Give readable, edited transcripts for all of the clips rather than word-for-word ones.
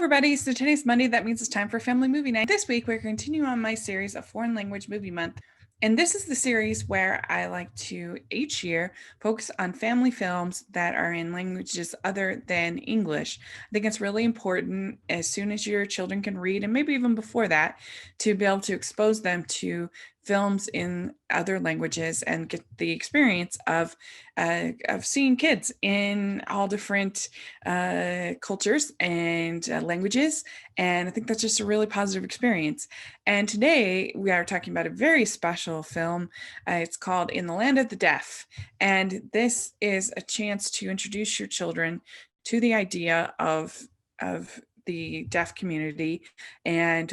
everybody. So today's Monday. That means it's time for Family Movie Night. This week, we're continuing on my series of Foreign Language Movie Month. And this is the series where I like to, each year, focus on family films that are in languages other than English. I think it's really important, as soon as your children can read, and maybe even before that, to be able to expose them to films in other languages and get the experience of seeing kids in all different cultures and languages. And I think that's just a really positive experience. And today we are talking about a very special film. It's called In the Land of the Deaf. And this is a chance to introduce your children to the idea of the deaf community and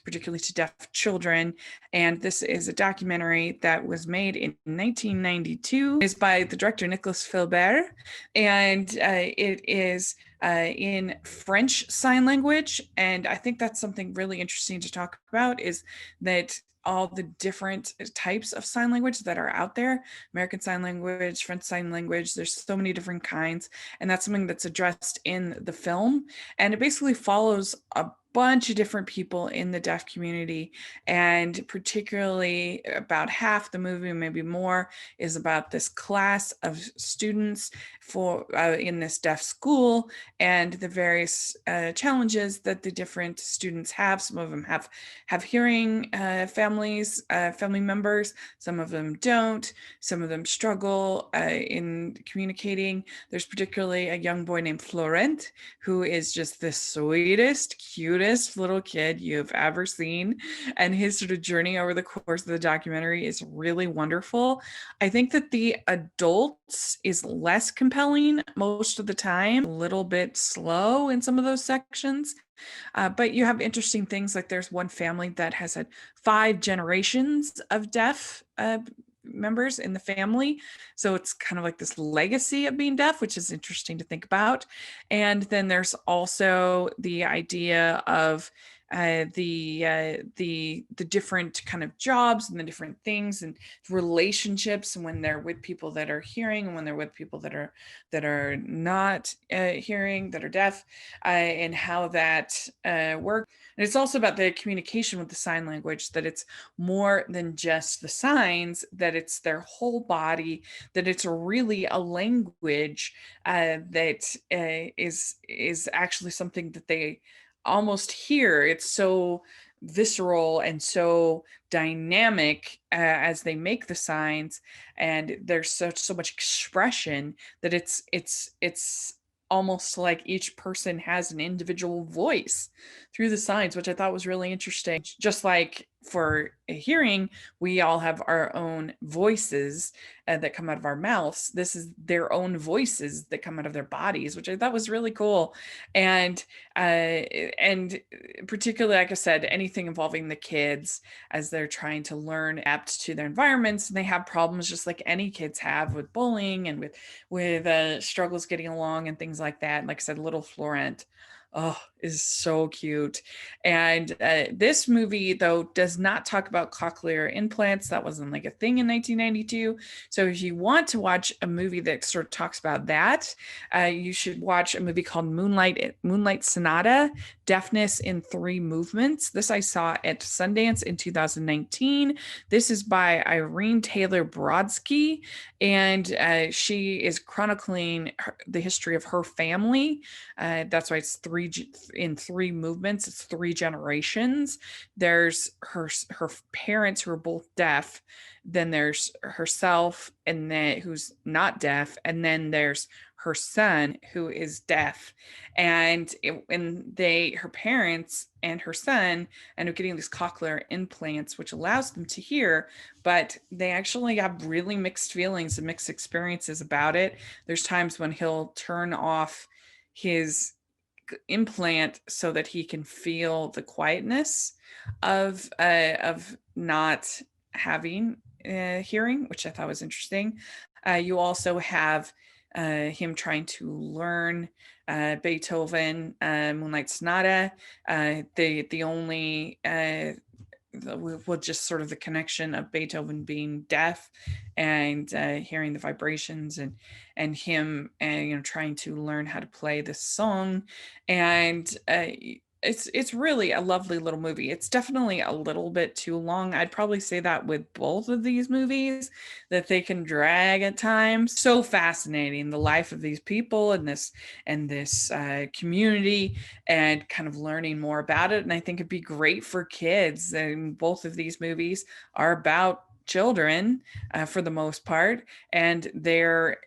particularly to deaf children. And this is a documentary that was made in 1992. It's by the director Nicolas Philbert, and it is in French Sign Language. And I think that's something really interesting to talk about, is that all the different types of sign language that are out there, American Sign Language, French Sign Language, there's so many different kinds. And that's something that's addressed in the film. And it basically follows a bunch of different people in the deaf community, and particularly about half the movie, maybe more, is about this class of students in this deaf school and the various challenges that the different students have. Some of them have hearing family members, some of them don't, some of them struggle in communicating. There's particularly a young boy named Florent, who is just the sweetest, cutest little kid you've ever seen. And his sort of journey over the course of the documentary is really wonderful. I think that the adults is less compelling most of the time, a little bit slow in some of those sections. But you have interesting things, like there's one family that has had 5 generations of deaf members in the family. So it's kind of like this legacy of being deaf, which is interesting to think about. And then there's also the idea of the different kind of jobs and the different things and relationships, and when they're with people that are hearing and when they're with people that are not hearing, that are deaf, and how that works. And it's also about the communication with the sign language, that it's more than just the signs, that it's their whole body, that it's really a language that is actually something that they almost hear. It's so visceral and so dynamic as they make the signs, and there's so much expression that it's almost like each person has an individual voice through the signs, which I thought was really interesting. Just like for hearing, we all have our own voices that come out of our mouths. This is their own voices that come out of their bodies, which I thought was really cool. And particularly, like I said, anything involving the kids as they're trying to learn, adapt to their environments, and they have problems just like any kids have with bullying and with struggles getting along and things like that. And like I said, little Florent, oh, is so cute. And this movie, though, does not talk about cochlear implants. That wasn't like a thing in 1992. So if you want to watch a movie that sort of talks about that, you should watch a movie called Moonlight Sonata, Deafness in 3 Movements. This I saw at Sundance in 2019. This is by Irene Taylor Brodsky, and she is chronicling the history of her family. That's why it's in 3 movements. It's 3 generations. There's her parents, who are both deaf. Then there's herself, and then who's not deaf, and then there's her son, who is deaf. And her parents and her son end up getting these cochlear implants, which allows them to hear, but they actually have really mixed feelings and mixed experiences about it. There's times when he'll turn off his implant so that he can feel the quietness of not having hearing, which I thought was interesting. You also have him trying to learn Beethoven, Moonlight Sonata. The only with just sort of the connection of Beethoven being deaf and hearing the vibrations, and him and trying to learn how to play this song. And it's really a lovely little movie. It's definitely a little bit too long. I'd probably say that with both of these movies, that they can drag at times. So fascinating, the life of these people and this community, and kind of learning more about it. And I think it'd be great for kids. And both of these movies are about children for the most part, and their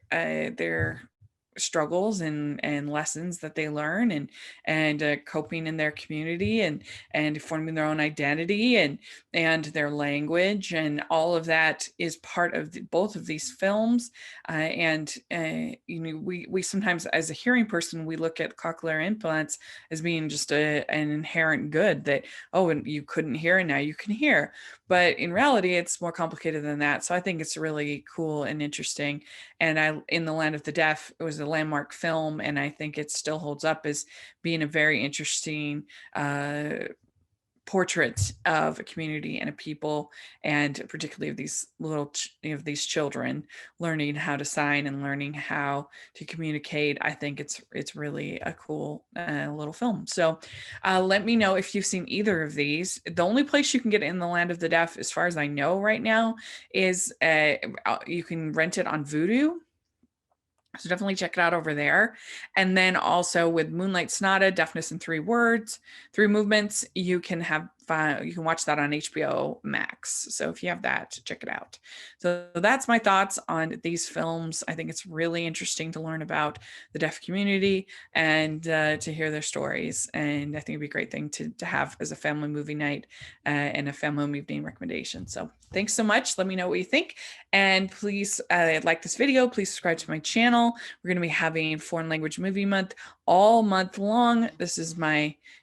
struggles and lessons that they learn, and coping in their community, and forming their own identity, and their language, and all of that is part of both of these films. And we sometimes, as a hearing person, we look at cochlear implants as being just an inherent good, that, oh, and you couldn't hear and now you can hear. But in reality, it's more complicated than that. So I think it's really cool and interesting. And In the Land of the Deaf, it was a landmark film, and I think it still holds up as being a very interesting portrait of a community and a people, and particularly of these of these children learning how to sign and learning how to communicate. I think it's really a cool little film. So let me know if you've seen either of these. The only place you can get it in the Land of the Deaf, as far as I know right now, is you can rent it on Vudu. So definitely check it out over there. And then also with Moonlight Sonata, Deafness in Three Movements, you can watch that on HBO Max. So if you have that, check it out. So that's my thoughts on these films. I think it's really interesting to learn about the deaf community, and to hear their stories. And I think it'd be a great thing to have as a family movie night and a family movie recommendation. So thanks so much. Let me know what you think. And please like this video. Please subscribe to my channel. We're going to be having Foreign Language Movie Month all month long.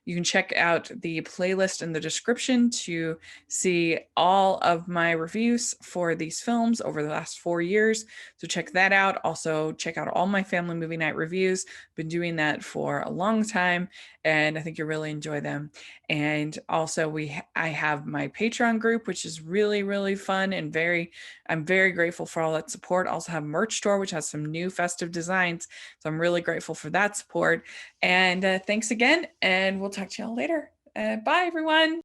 You can check out the playlist in the description to see all of my reviews for these films over the last 4 years. So check that out. Also check out all my family movie night reviews. Been doing that for a long time, and I think you'll really enjoy them. And also I have my Patreon group, which is really, really fun, and I'm very grateful for all that support. I also have a merch store, which has some new festive designs. So I'm really grateful for that support. And thanks again, and we'll talk to y'all later. Bye, everyone.